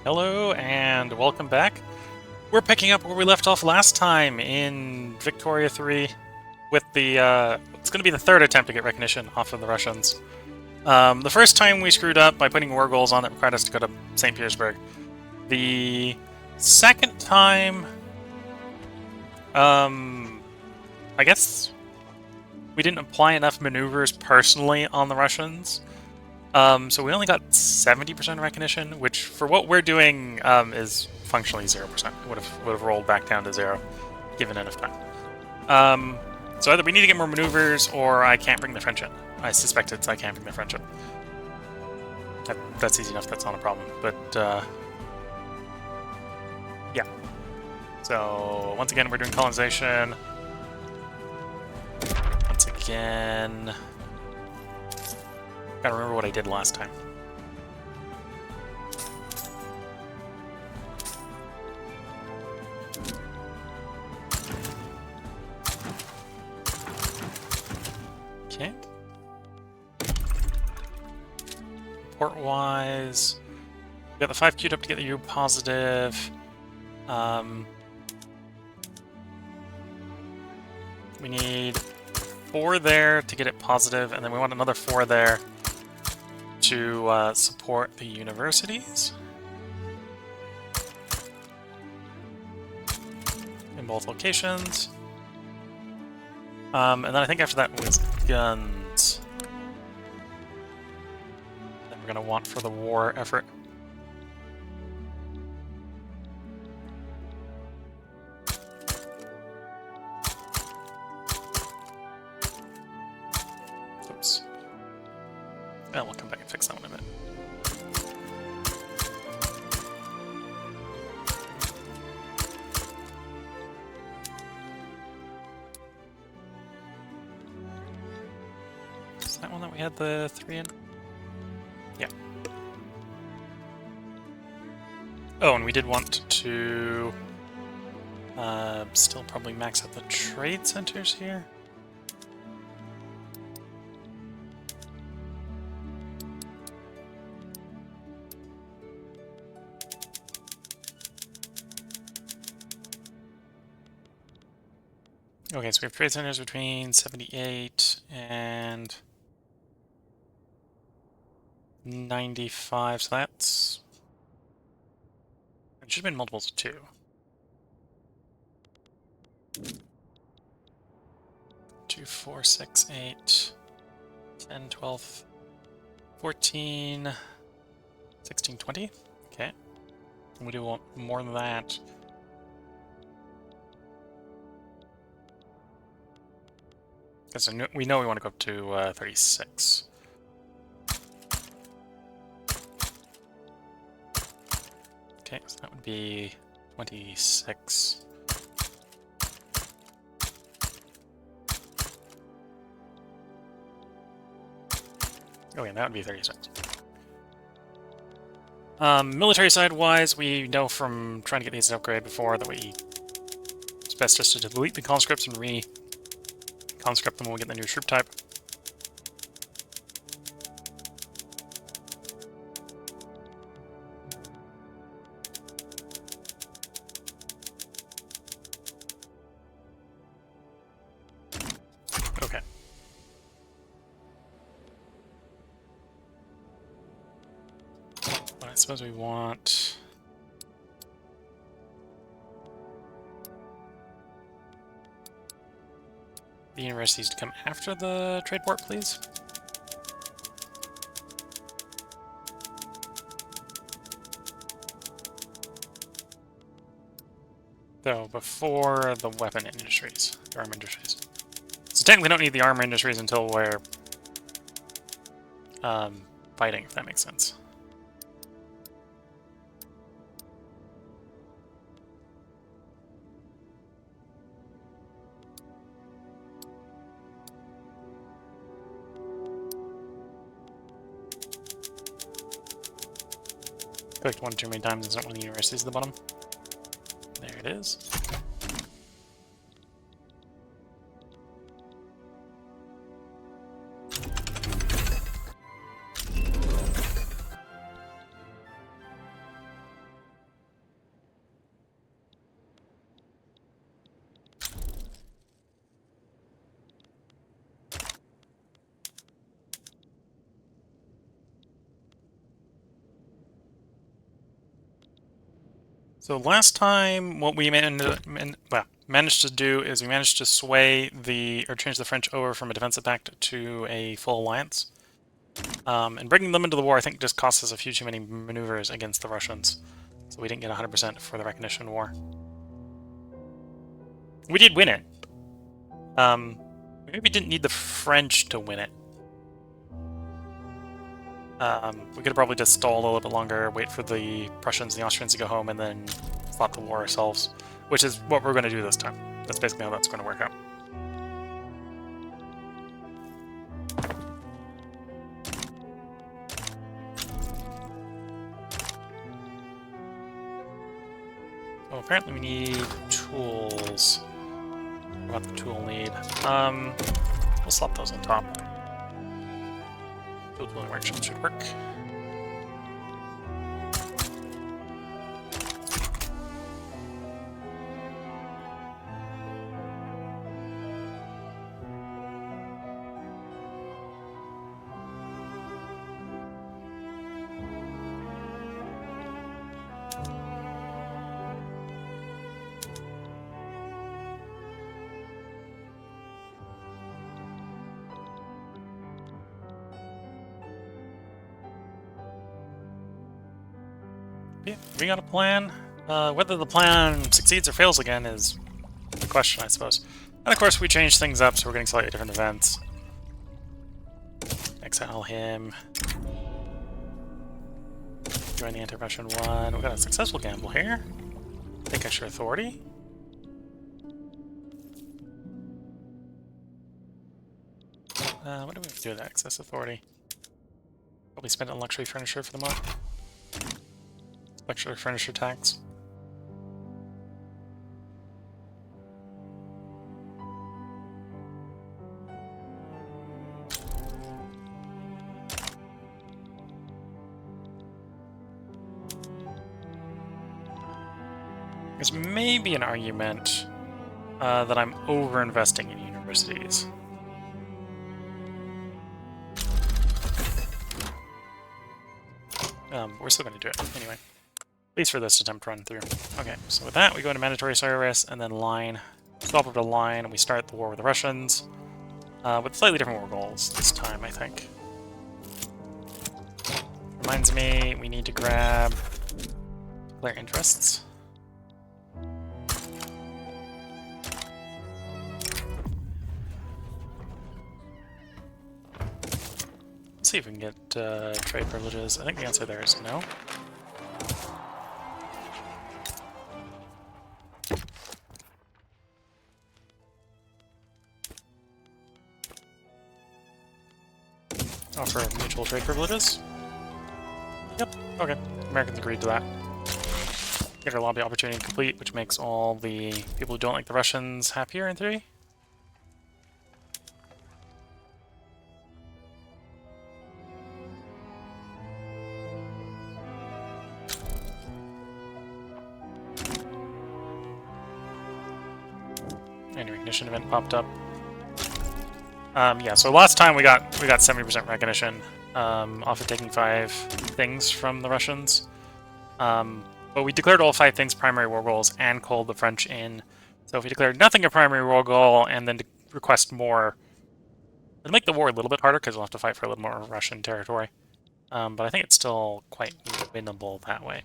Hello and welcome back. We're picking up where we left off last time in Victoria 3 with the, it's going to be the third attempt to get recognition off of the Russians. The first time we screwed up by putting war goals on that required us to go to St. Petersburg. The second time, I guess we didn't apply enough maneuvers personally on the Russians. So we only got 70% recognition, which for what we're doing is functionally 0%. Would have rolled back down to 0, given enough time. So either we need to get more maneuvers, or I can't bring the French in. I suspect I can't bring the French in. That's easy enough. That's not a problem. But yeah. So once again, we're doing colonization. Once again. Gotta remember what I did last time. Okay. Port-wise, we got the 5 queued up to get the U positive. We need 4 there to get it positive, and then we want another 4 there to support the universities in both locations. And then I think after that was guns. That we're going to want for the war effort. Oops. And we'll come back and fix that one in a minute. Is that one that we had the 3 in? Yeah. Oh, and we did want to still probably max out the trade centers here. Okay, so we have trade centers between 78 and 95, so that's... It should have been multiples of 2. 2, 4, 6, 8, 10, 12, 14, 16, 20. Okay. And we do want more than that. Because we know we want to go up to 36. Okay, so that would be 26. Oh yeah, that would be 36. Military side-wise, we know from trying to get these upgraded before that it's best just to delete the conscripts and conscript them when we get the new troop type. Okay. I suppose we want... the universities to come after the trade port, please. So before the weapon industries, the armor industries. So technically we don't need the armor industries until we're fighting, if that makes sense. Clicked one too many times and sent one of the universities at the bottom. There it is. So last time, what we managed to do is we managed to change the French over from a defensive pact to a full alliance. And bringing them into the war, I think, just cost us a few too many maneuvers against the Russians. So we didn't get 100% for the recognition war. We did win it. Maybe we didn't need the French to win it. We could have probably just stalled a little bit longer, wait for the Prussians and the Austrians to go home, and then fought the war ourselves, which is what we're going to do this time. That's basically how that's going to work out. Oh, apparently we need tools. What about the tool need? We'll slap those on top. Field tooling workshop should work. Yeah, we got a plan. Whether the plan succeeds or fails again is the question, I suppose. And of course, we changed things up, so we're getting slightly different events. Exile him. Join the anti-Russian one. We got a successful gamble here. Take extra authority. What do we do with excess authority? Probably spend it on luxury furniture for the month. Luxury furniture tax. There's maybe an argument that I'm over-investing in universities. We're still going to do it anyway. At least for this attempt run through. Okay, so with that, we go into mandatory service and then line. Swap over to line, and we start the war with the Russians. With slightly different war goals this time, I think. Reminds me, we need to grab their interests. Let's see if we can get trade privileges. I think the answer there is no. Offer mutual trade privileges. Yep, okay. Americans agreed to that. Get our lobby opportunity complete, which makes all the people who don't like the Russians happier in theory. And recognition event popped up. Yeah, so last time we got 70% recognition off of taking 5 things from the Russians. But we declared all 5 things primary war goals and called the French in. So if we declared nothing a primary war goal and then request more, it'll make the war a little bit harder because we'll have to fight for a little more Russian territory. But I think it's still quite winnable that way.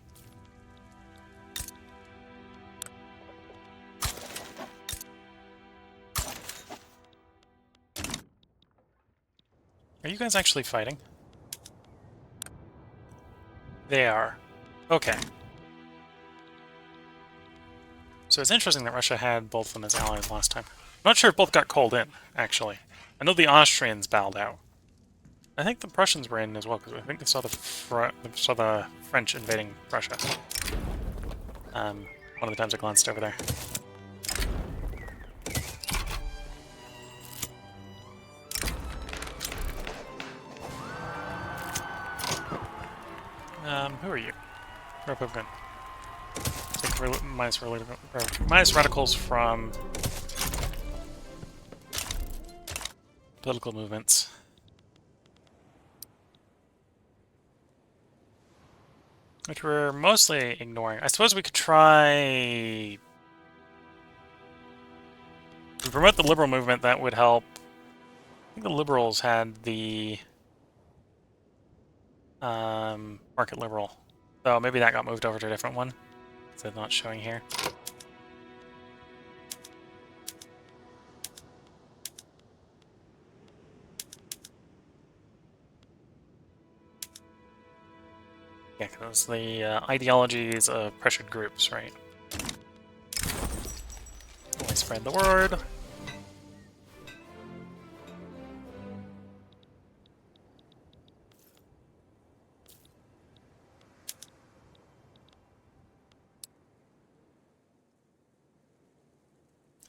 Are you guys actually fighting? They are. Okay. So it's interesting that Russia had both of them as allies last time. I'm not sure if both got called in, actually. I know the Austrians bowed out. I think the Prussians were in as well, because I think they saw the French invading Russia. One of the times I glanced over there. Who are you? Republican. Take minus radicals from political movements. which we're mostly ignoring. I suppose we could try... If we promote the liberal movement, that would help. I think the liberals had the market liberal. So maybe that got moved over to a different one. So it's not showing here. Yeah, because the ideologies of pressured groups, right? Only spread the word.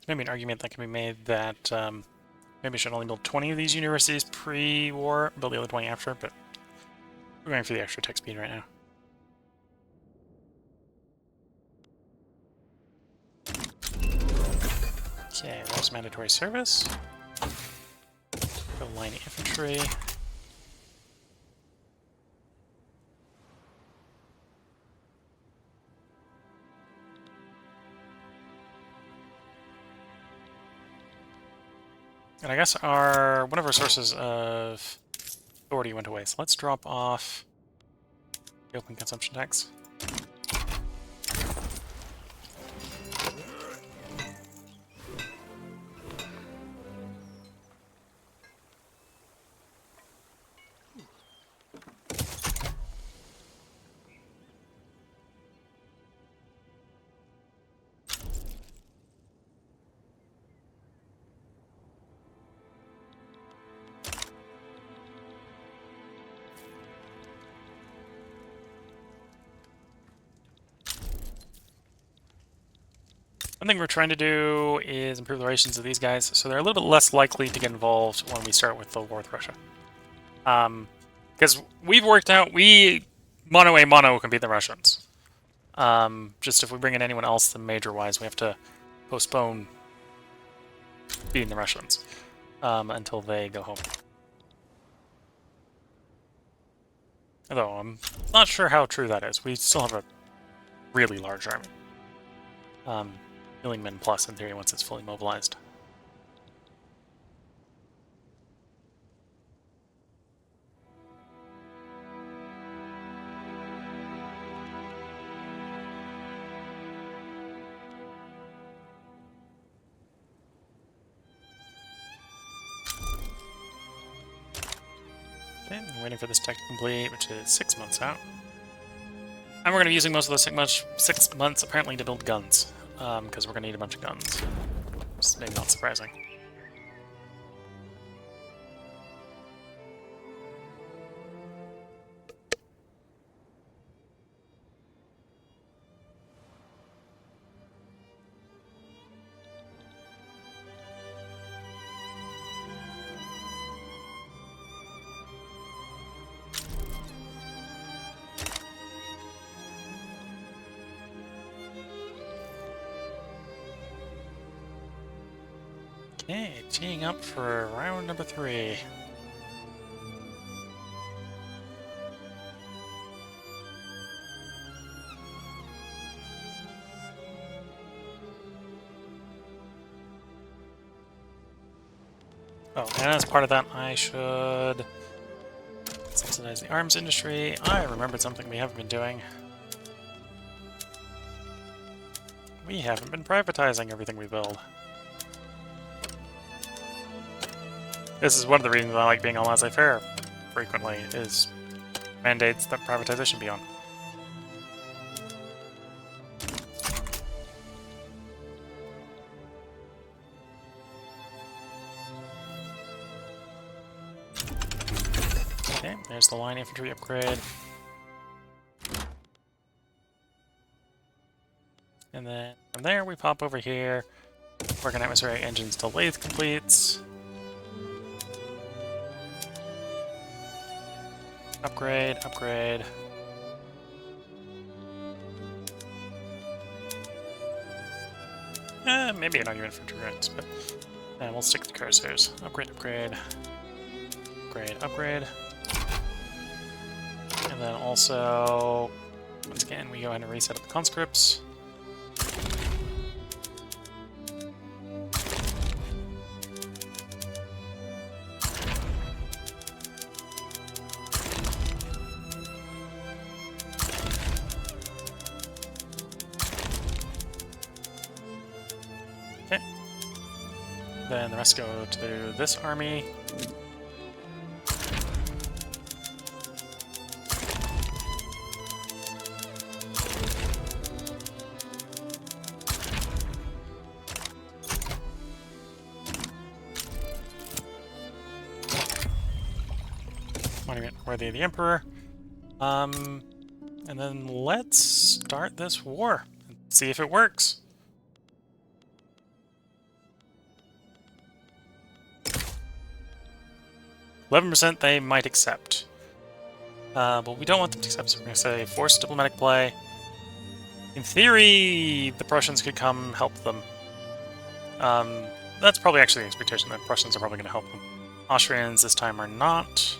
Maybe an argument that can be made that maybe we should only build 20 of these universities pre-war, build the other 20 after, but we're going for the extra tech speed right now. Okay, there's mandatory service. Go line infantry. And I guess one of our sources of authority went away, so let's drop off the open consumption tax. One thing we're trying to do is improve the relations of these guys, so they're a little bit less likely to get involved when we start with the war with Russia. Because we've worked out, we mono a mono can beat the Russians. Just if we bring in anyone else, the major-wise, we have to postpone beating the Russians until they go home. Although I'm not sure how true that is. We still have a really large army. Million men plus in theory once it's fully mobilized. Okay, I'm waiting for this tech to complete, which is 6 months out. And we're going to be using most of those 6 months apparently to build guns, because we're going to need a bunch of guns. It's maybe not surprising. Okay, teeing up for round number 3. Oh, and as part of that, I should subsidize the arms industry. I remembered something we haven't been doing. We haven't been privatizing everything we build. This is one of the reasons I like being on laissez-faire frequently, is mandates that privatization be on. Okay, there's the line infantry upgrade. And then from there we pop over here, work on atmospheric engines till lathe completes. Upgrade, upgrade. Maybe an argument for turrets, but we'll stick to cursors. Upgrade, upgrade. Upgrade, upgrade. And then also Once again, we go ahead and reset up the conscripts. Okay. Then the rest go to this army. Monument worthy of the Emperor. And then let's start this war and see if it works. %, they might accept. But we don't want them to accept, so we're going to say forced diplomatic play. In theory, the Prussians could come help them. That's probably actually the expectation, that Prussians are probably going to help them. Austrians this time are not.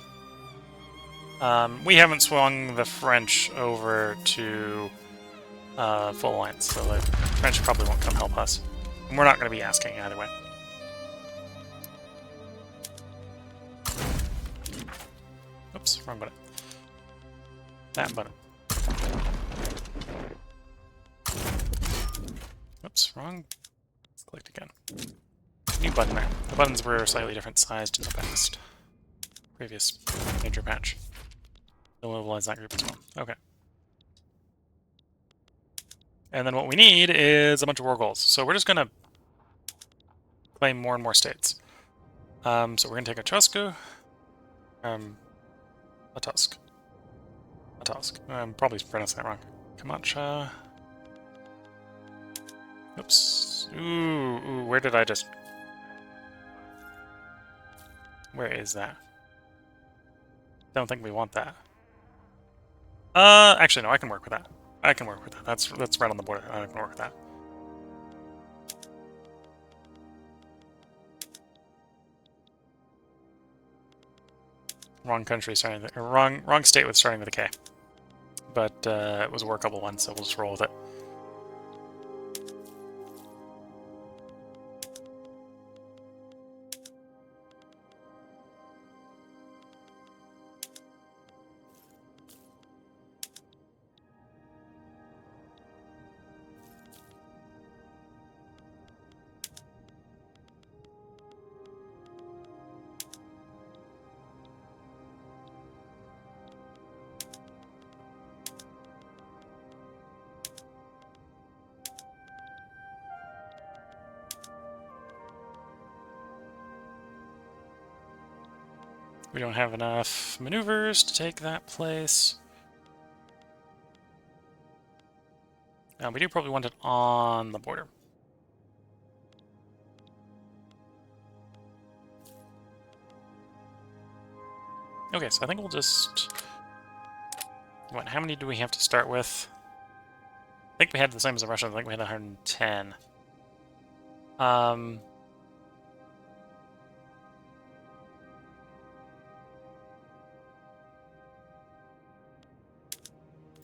We haven't swung the French over to full alliance, so the French probably won't come help us. And we're not going to be asking either way. Oops, wrong button. That button. Oops, wrong. Let's click again. New button there. The buttons were slightly different sized in the past. Previous major patch. We'll mobilize that group as well. Okay. And then what we need is a bunch of war goals. So we're just going to claim more and more states. So we're going to take Ochasku. Atusk. I'm probably pronouncing that wrong. Kamacha. Oops. Ooh, where did I just... Where is that? Don't think we want that. Actually, no, I can work with that. That's right on the border. I can work with that. Wrong country starting with, or wrong state with starting with a K. But it was a workable one, so we'll just roll with it. We don't have enough maneuvers to take that place. We do probably want it on the border. Okay, so I think we'll just... What, how many do we have to start with? I think we had the same as the Russians. I think we had 110.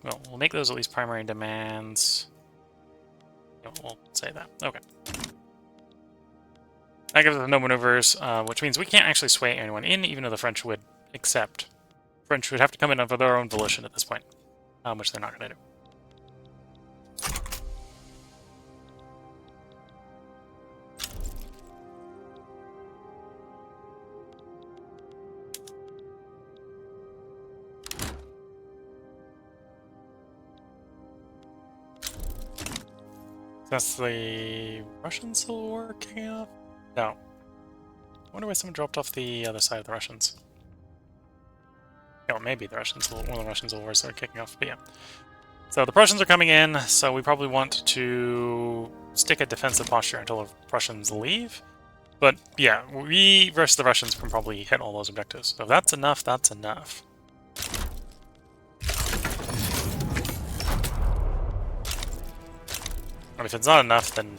Well, we'll make those at least primary demands. We'll say that. Okay. That gives us no maneuvers, which means we can't actually sway anyone in, even though the French would accept. French would have to come in of their own volition at this point, which they're not going to do. That's the Russian Civil War kicking off? No. I wonder why someone dropped off the other side of the Russians. Or maybe the Russians, one of the Russian Civil Wars started kicking off, but yeah. So the Prussians are coming in, so we probably want to stick a defensive posture until the Prussians leave. But yeah, we versus the Russians can probably hit all those objectives. So if that's enough, that's enough. And if it's not enough, then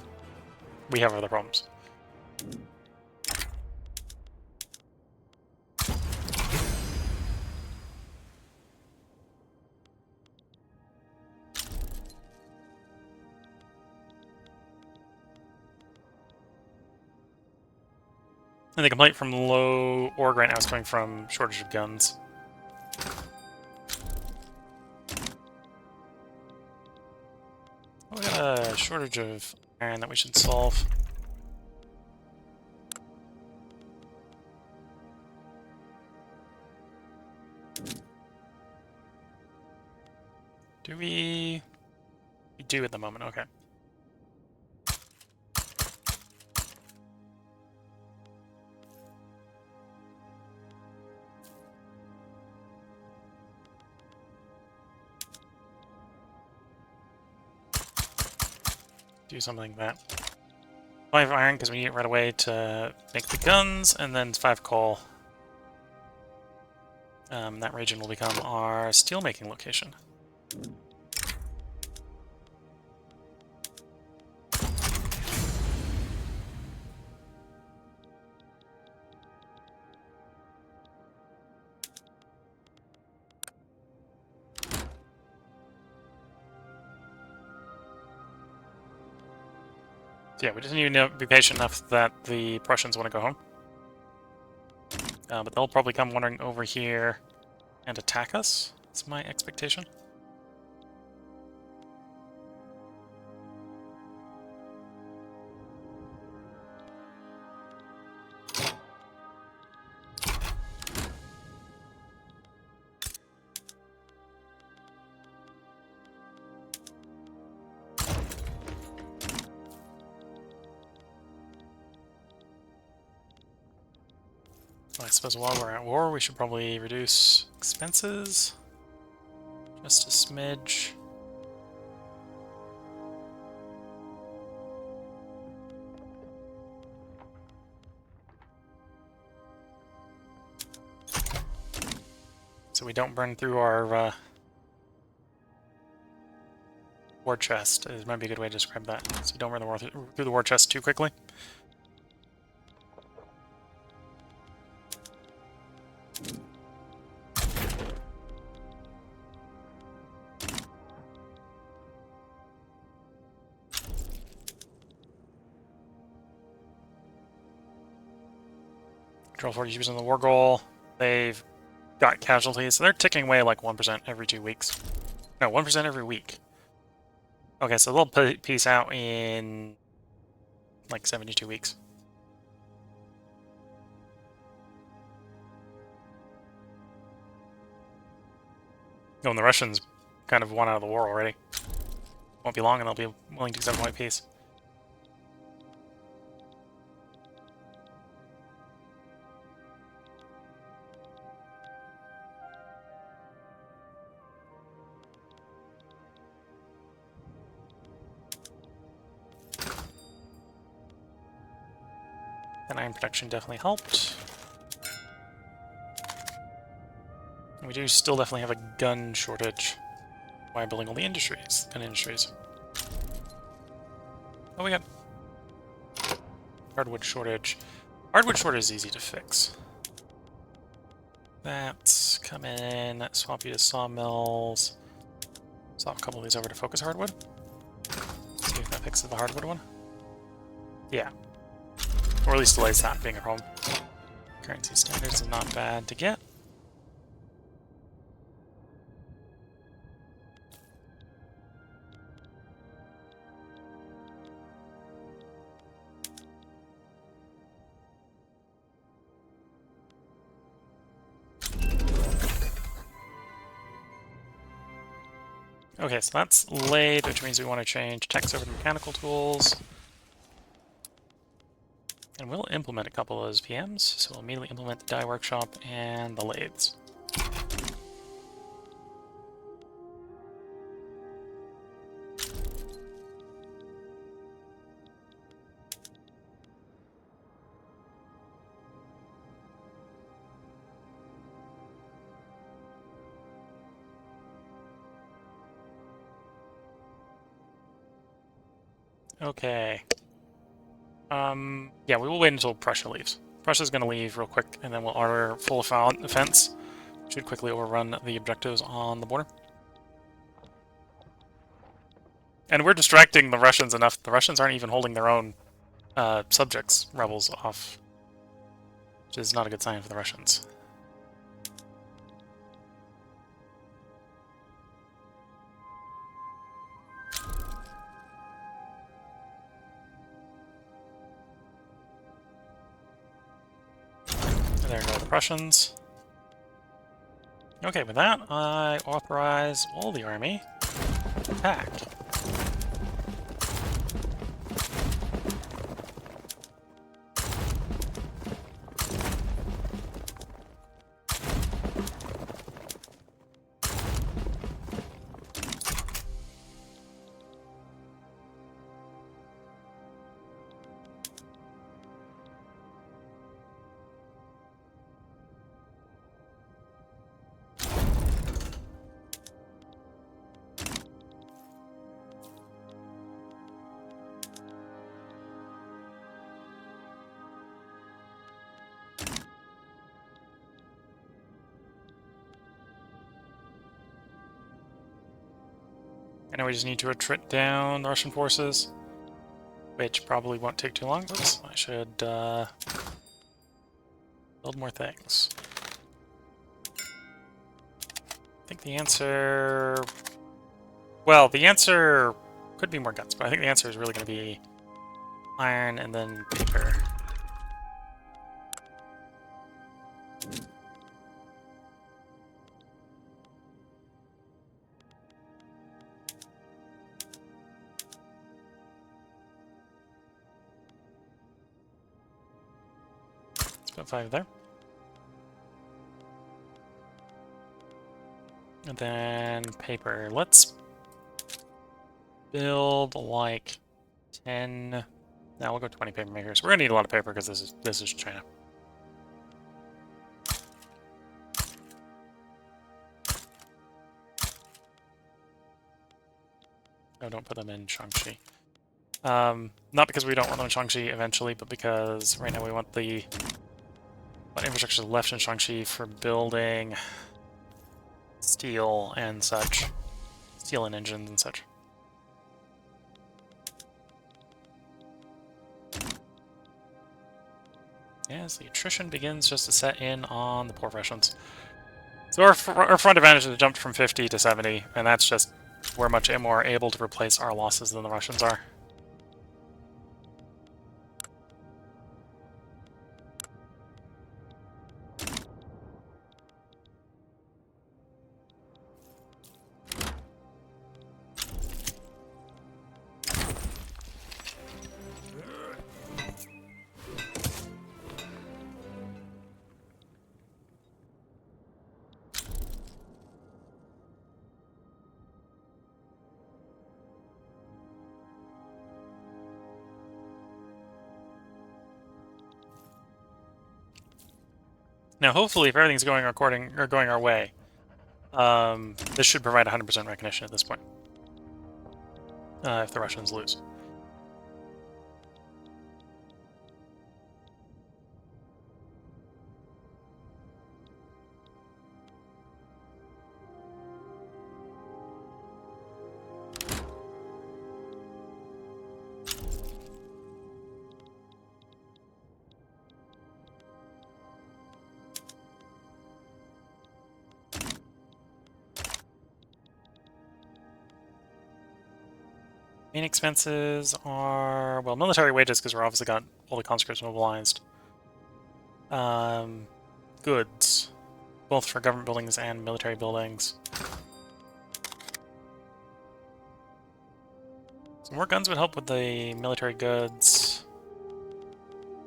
we have other problems. And the complaint from low org right now is coming from shortage of guns. We got a shortage of iron that we should solve. Do we... We do at the moment, okay. Do something like that. 5 iron because we need it right away to make the guns, and then 5 coal. That region will become our steelmaking location. So yeah, we just need to be patient enough that the Prussians want to go home. But they'll probably come wandering over here and attack us. That's my expectation. I suppose while we're at war, we should probably reduce expenses. Just a smidge. So we don't burn through our war chest. It might be a good way to describe that. So we don't burn through the war chest too quickly. Control 42% of the war goal. They've got casualties, so they're ticking away like 1% every 2 weeks. No, 1% every week. Okay, so they'll peace out in like 72 weeks. Oh, and the Russians kind of won out of the war already. Won't be long and they'll be willing to accept white peace. And iron production definitely helped. And we do still definitely have a gun shortage. Why building all the industries? Gun industries. Oh, we got hardwood shortage. Hardwood shortage is easy to fix. That's come in, swap you to sawmills. Swap a couple of these over to focus hardwood. See if that fixes the hardwood one. Yeah. Or at least delays that being a problem. Currency standards is not bad to get. Okay, so that's laid, which means we want to change text over to mechanical tools. And we'll implement a couple of those PMs, so we'll immediately implement the dye workshop and the lathes. Okay. Yeah, we will wait until Prussia leaves. Prussia's going to leave real quick, and then we'll order full offense. Should quickly overrun the objectives on the border. And we're distracting the Russians enough. The Russians aren't even holding their own subjects, rebels, off. which is not a good sign for the Russians. There go the Prussians. Okay, with that, I authorize all the army to attack. I know we just need to attrit down the Russian forces, which probably won't take too long. Oops, I should build more things. I think the answer... Well, the answer could be more guns, but I think the answer is really going to be iron and then paper. Let's put 5 there. And then paper. Let's build like 10. No, we'll go 20 paper makers. We're gonna need a lot of paper because this is China. No, don't put them in Shaanxi. Not because we don't want them in Shaanxi eventually, but because right now we want the infrastructure left in Shaanxi for building steel and such. Steel and engines and such. As the attrition begins just to set in on the poor Russians. So our front advantage has jumped from 50 to 70, and that's just we're much more able to replace our losses than the Russians are. Now, hopefully, if everything's going our way, this should provide 100% recognition at this point. If the Russians lose. Main expenses are, well, military wages, because we're obviously got all the conscripts mobilized. Goods, both for government buildings and military buildings. Some more guns would help with the military goods.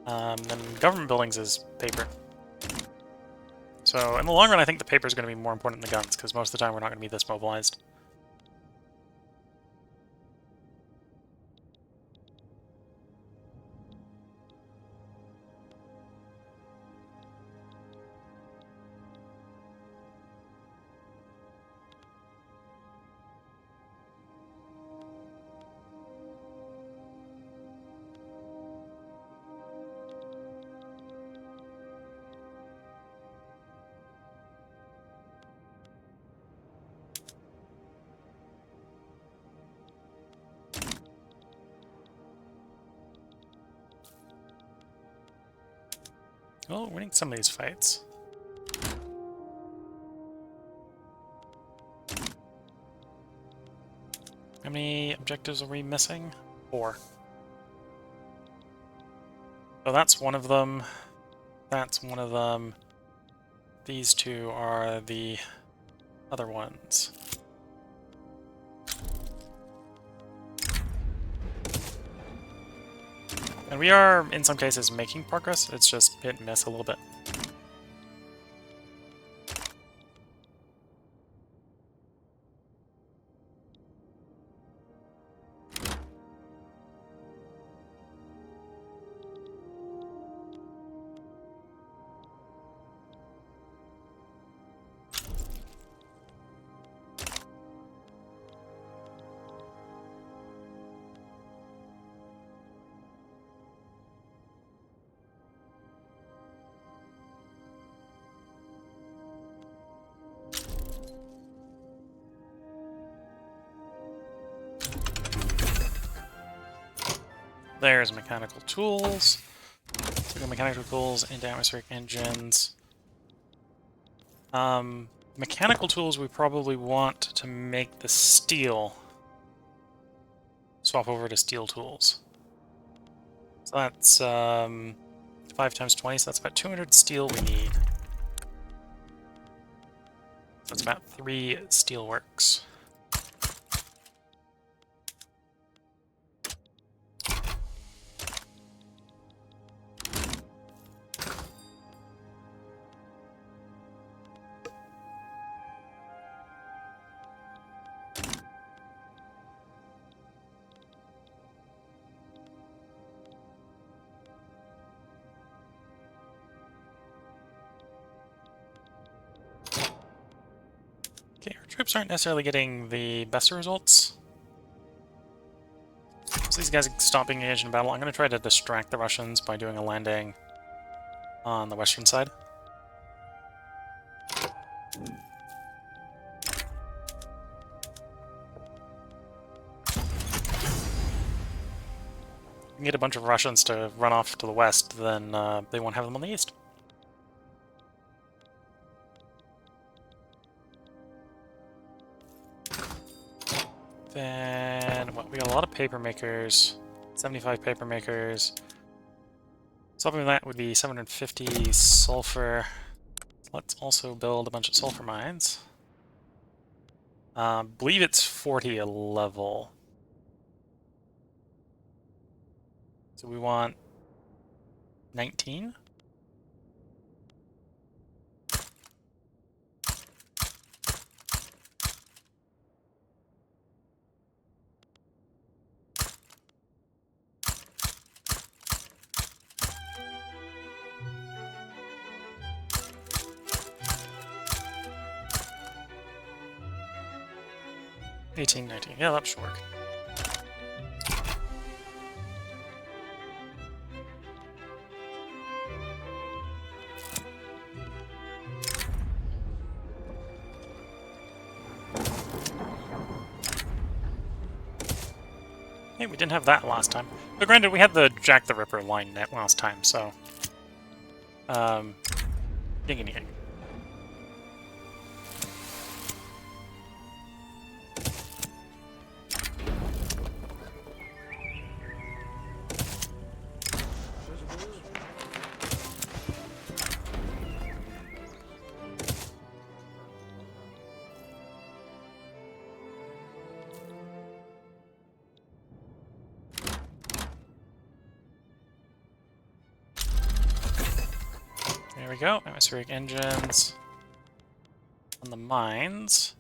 Then government buildings is paper. So in the long run, I think the paper is going to be more important than the guns, because most of the time we're not going to be this mobilized. Well, we're winning some of these fights. How many objectives are we missing? 4. So that's one of them. That's one of them. These two are the other ones. And we are, in some cases, making progress. It's just hit and miss a little bit. There's mechanical tools. So we got mechanical tools into atmospheric engines. Mechanical tools we probably want to make the steel. Swap over to steel tools. So that's 5 times 20, so that's about 200 steel we need. So it's about 3 steel works. Okay, our troops aren't necessarily getting the best results. So these guys stop being engaged in battle. I'm going to try to distract the Russians by doing a landing on the western side. We can get a bunch of Russians to run off to the west, then they won't have them on the east. Then, well, we got a lot of paper makers. 75 paper makers. Something that would be 750 sulfur. Let's also build a bunch of sulfur mines. Believe it's 40 a level. So we want 19? $18, $19. Yeah, that should work. Hey, we didn't have that last time. But granted, we had the Jack the Ripper line net last time, so... ding ding ding. There we go. Atmospheric engines on the mines.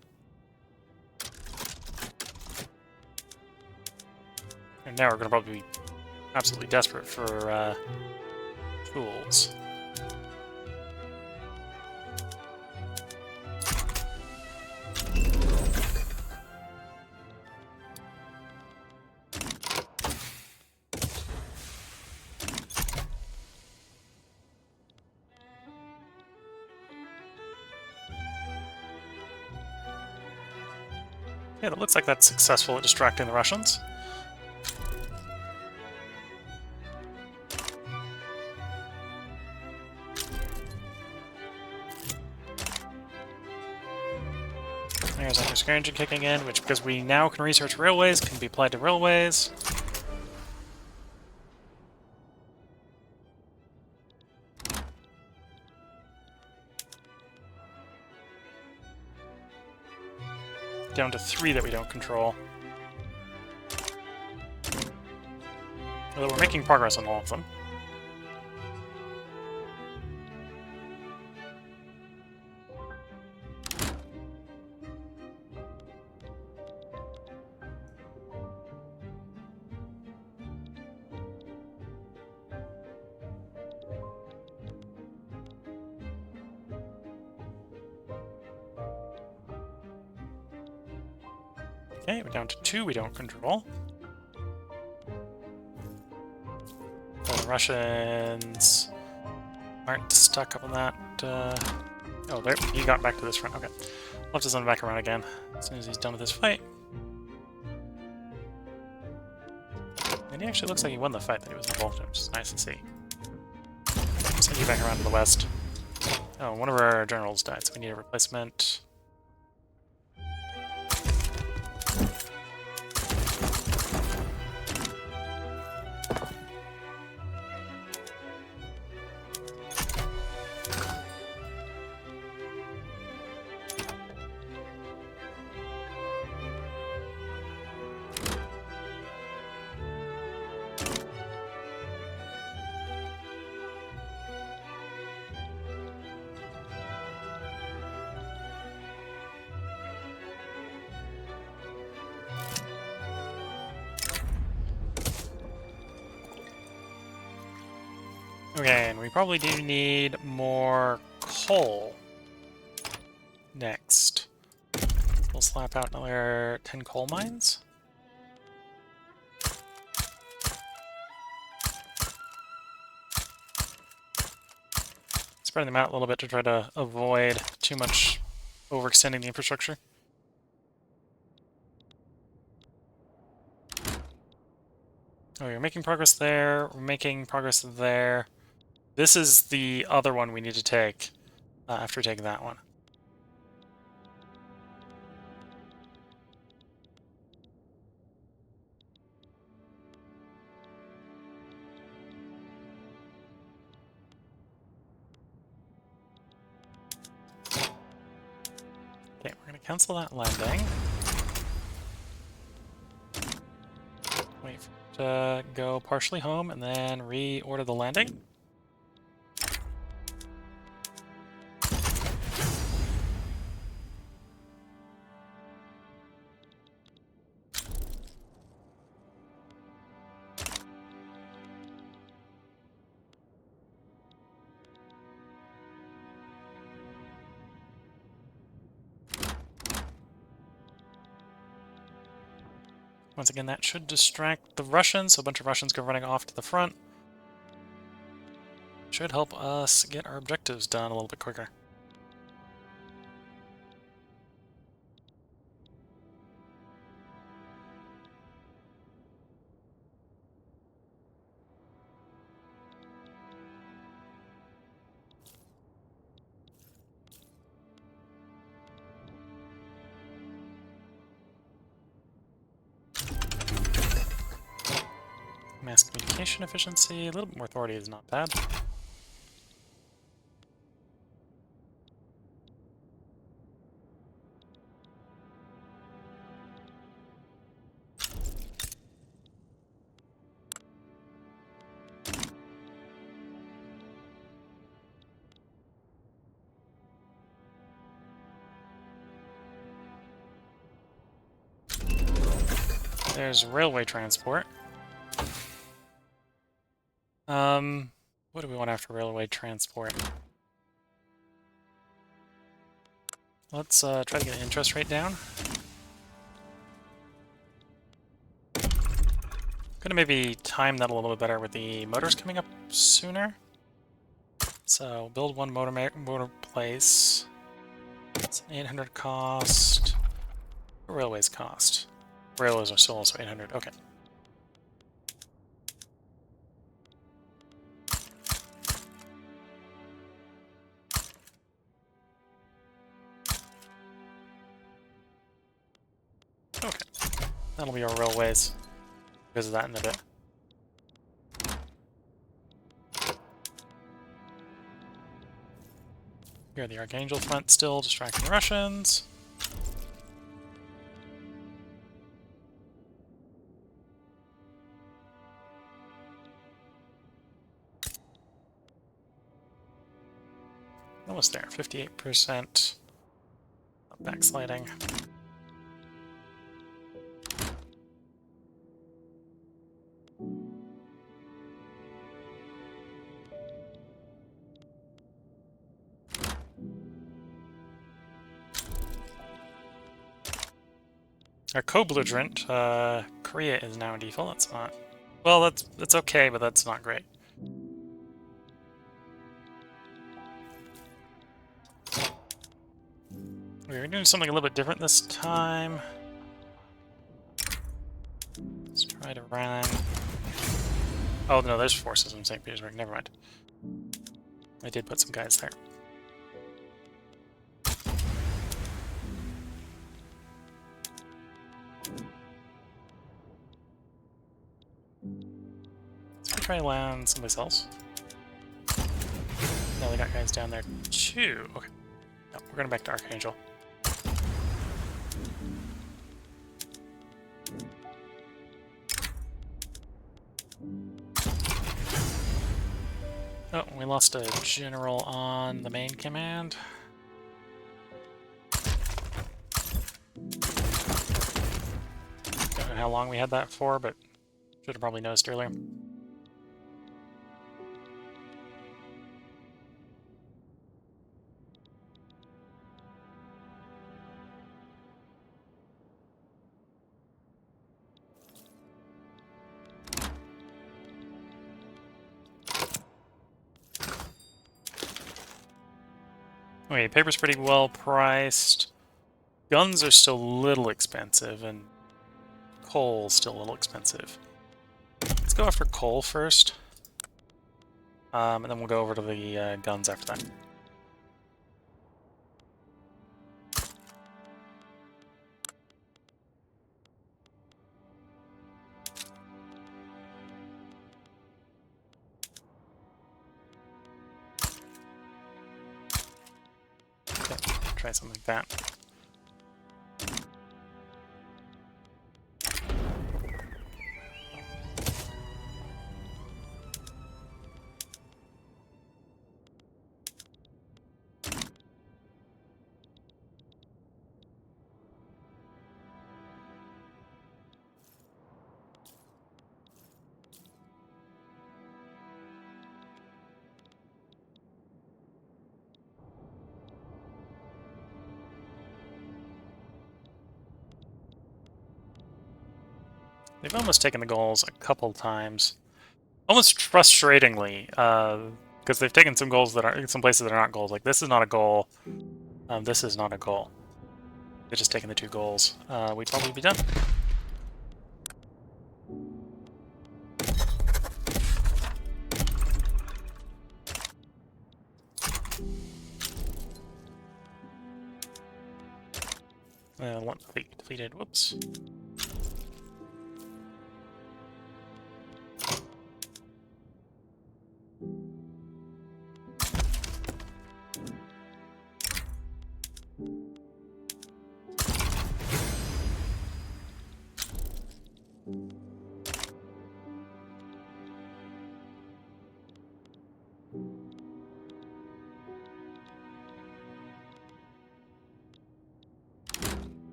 And now we're going to probably be absolutely desperate for tools. Yeah, it looks like that's successful at distracting the Russians. There's our scare engine kicking in, which, because we now can research railways, can be applied to railways. Down to 3 that we don't control. Although we're making progress on all of them. Okay, we're down to 2 we don't control. The Russians aren't stuck up on that. Oh, there, he got back to this front. Okay. We'll have to send him back around again as soon as he's done with this fight. And he actually looks like he won the fight that he was involved in, which is nice to see. Send you back around to the west. Oh, one of our generals died, so we need a replacement. Okay, and we probably do need more coal next. We'll slap out another 10 coal mines. Spreading them out a little bit to try to avoid too much overextending the infrastructure. Oh, you're making progress there, we're making progress there. This is the other one we need to take after taking that one. Okay, we're going to cancel that landing. Wait for it to go partially home and then reorder the landing. Once again, that should distract the Russians, so a bunch of Russians go running off to the front. Should help us get our objectives done a little bit quicker. Mass communication efficiency, a little bit more authority is not bad. There's railway transport. What do we want after railway transport? Let's try to get the interest rate down. Gonna maybe time that a little bit better with the motors coming up sooner. So build one motor place. It's an 800 cost. What railways cost? Railways are still also 800. Okay. That'll be our railways. Because of that in a bit. Here, the Archangel front still distracting the Russians. Almost there, 58%. Backsliding. Our co-belligerent, Korea is now in default. That's not... Well, that's okay, but that's not great. We're doing something a little bit different this time. Let's try to run... Oh, no, there's forces in St. Petersburg. Never mind. I did put some guys there. Let's try to land someplace else. No, they got guys down there too. Okay. No, we're going back to Archangel. Oh, we lost a general on the main command. Don't know how long we had that for, but should have probably noticed earlier. Okay, paper's pretty well priced. Guns are still a little expensive, and coal's still a little expensive. Let's go after coal first. And then we'll go over to the guns after that. Okay, try something like that. They've almost taken the goals a couple times. Almost frustratingly, because they've taken some goals that are some places that are not goals. Like this is not a goal. This is not a goal. They're just taking the two goals. We'd probably be done. One fleet defeated. Whoops.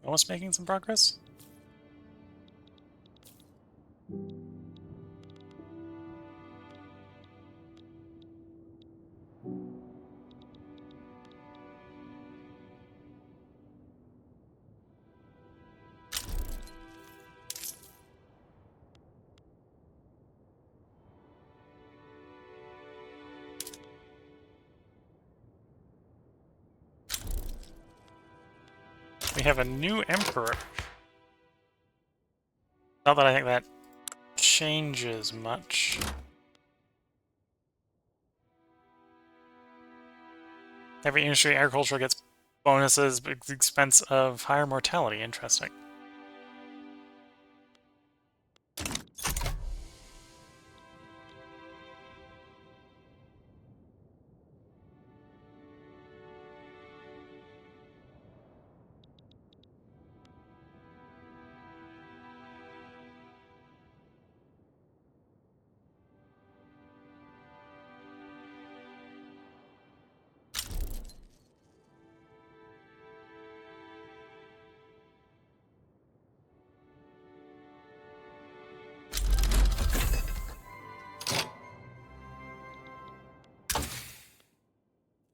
Almost making some progress. We have a new emperor. Not that I think that changes much. Every industry, agriculture gets bonuses at the expense of higher mortality. Interesting.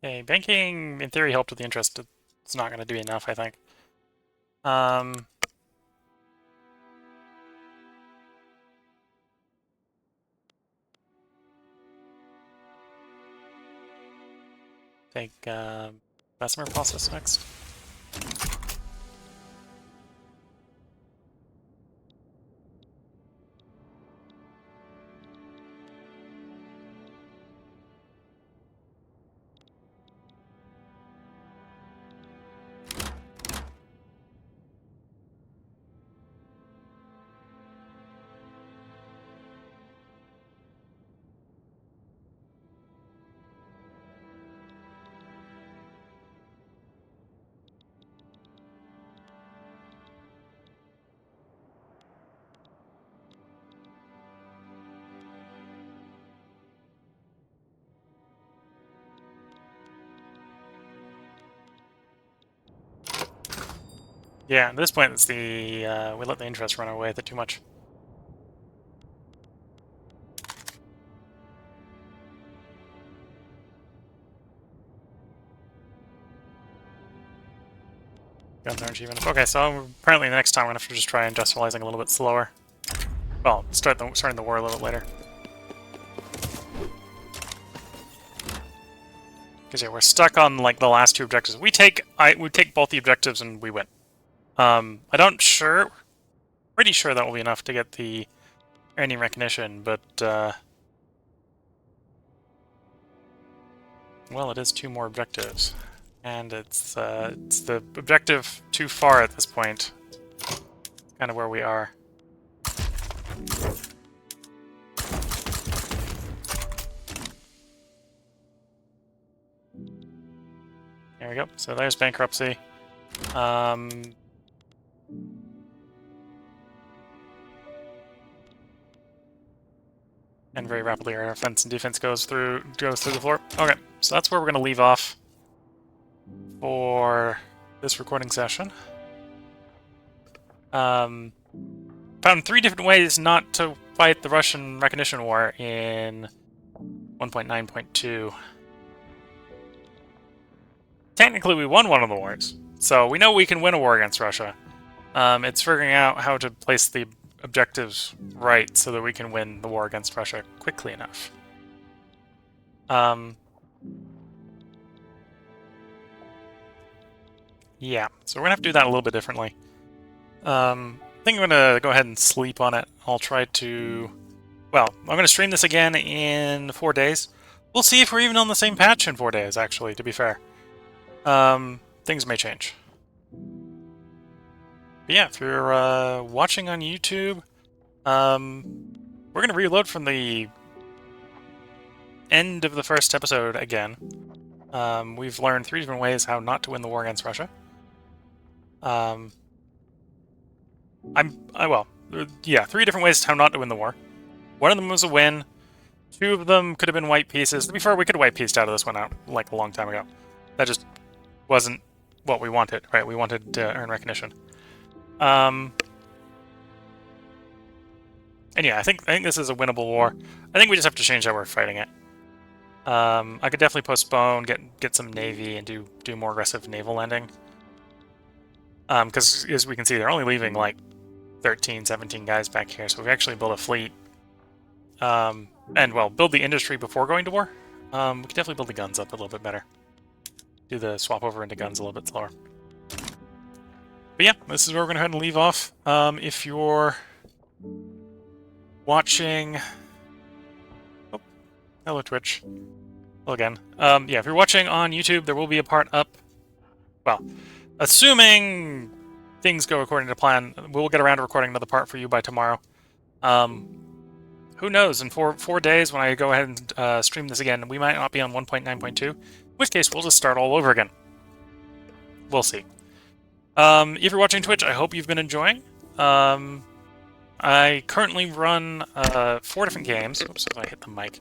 Okay, banking, in theory, helped with the interest. It's not going to do enough, I think. Take Bessemer process next. Yeah, at this point, it's the we let the interest run away with it too much. Guns aren't cheap enough. Okay, so apparently the next time I'm gonna have to just try industrializing a little bit slower. Well, starting the war a little bit later. Because yeah, we're stuck on like the last two objectives. We take both the objectives and we win. Pretty sure that will be enough to get the earning recognition, but well, it is two more objectives, and it's the objective too far at this point. Kind of where we are. There we go. So there's bankruptcy. And very rapidly our offense and defense goes through the floor. Okay, so that's where we're gonna leave off for this recording session. Found 3 different ways not to fight the Russian recognition war in 1.9.2. Technically, we won one of the wars, so we know we can win a war against Russia. It's figuring out how to place the objectives right so that we can win the war against Russia quickly enough. Yeah, so we're gonna have to do that a little bit differently. I think I'm gonna go ahead and sleep on it. I'll try to... Well, I'm gonna stream this again in 4 days. We'll see if we're even on the same patch in 4 days, actually, to be fair. Things may change. But yeah, if you're watching on YouTube, we're gonna reload from the end of the first episode again. We've learned 3 different ways how not to win the war against Russia. Yeah, 3 different ways how not to win the war. One of them was a win. 2 of them could have been white pieces. To be fair, we could have white pieced out of this one out like a long time ago. That just wasn't what we wanted, right? We wanted to earn recognition. And yeah, I think this is a winnable war. I think we just have to change how we're fighting it. I could definitely postpone, get some navy, and do more aggressive naval landing. Because as we can see, they're only leaving like 13, 17 guys back here. So if we actually build a fleet, and well, build the industry before going to war, we could definitely build the guns up a little bit better. Do the swap over into guns a little bit slower. But yeah, this is where we're going to go ahead and leave off. If you're watching... Oh, hello, Twitch. Hello again. Yeah, if you're watching on YouTube, there will be a part up. Well, assuming things go according to plan, we'll get around to recording another part for you by tomorrow. Who knows? In four days, when I go ahead and stream this again, we might not be on 1.9.2, in which case we'll just start all over again. We'll see. If you're watching Twitch, I hope you've been enjoying. I currently run 4 different games. Oops, if I hit the mic.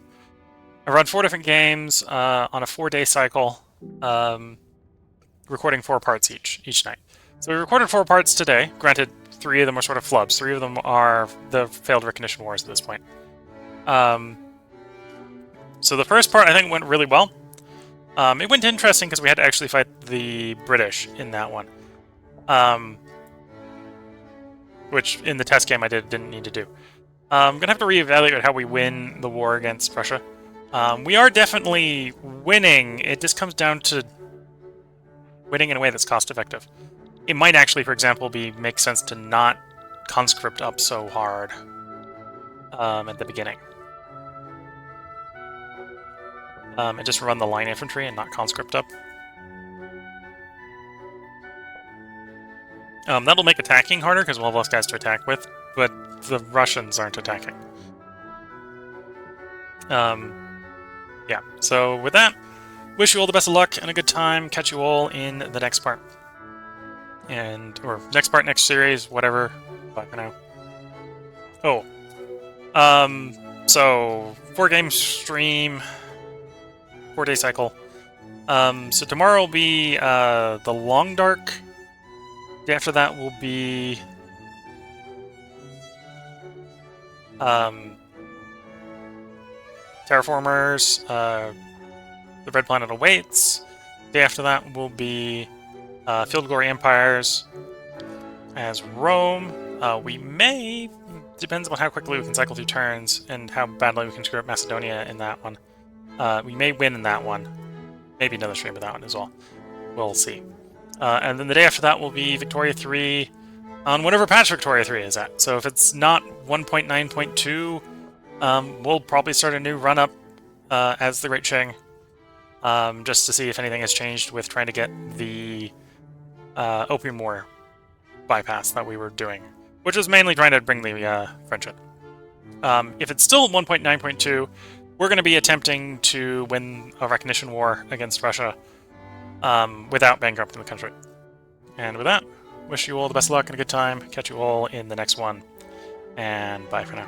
I run 4 different games on a 4-day cycle, recording 4 parts each night. So we recorded 4 parts today. Granted, 3 of them are sort of flubs. 3 of them are the failed recognition wars at this point. So the first part, I think, went really well. It went interesting because we had to actually fight the British in that one. Which, in the test game, I didn't need to do. I'm going to have to reevaluate how we win the war against Russia. We are definitely winning. It just comes down to winning in a way that's cost-effective. It might actually, for example, make sense to not conscript up so hard at the beginning. And just run the line infantry and not conscript up. That'll make attacking harder, because we'll have less guys to attack with, but the Russians aren't attacking. Yeah, so with that, wish you all the best of luck and a good time. Catch you all in the next part. Or next part, next series, whatever. Bye for now. Oh. So, 4-game stream, 4-day cycle. So tomorrow will be the Long Dark. Day after that will be Terraformers, the Red Planet Awaits. Day after that will be Field Glory Empires as Rome. We may, depends on how quickly we can cycle through turns and how badly we can screw up Macedonia in that one. We may win in that one. Maybe another stream of that one as well. We'll see. And then the day after that will be Victoria 3 on whatever patch Victoria 3 is at. So if it's not 1.9.2, we'll probably start a new run-up as the Great Qing, just to see if anything has changed with trying to get the Opium War bypass that we were doing, which was mainly trying to bring the friendship. If it's still 1.9.2, we're going to be attempting to win a recognition war against Russia without bankrupting the country. And with that, wish you all the best of luck and a good time. Catch you all in the next one, and bye for now.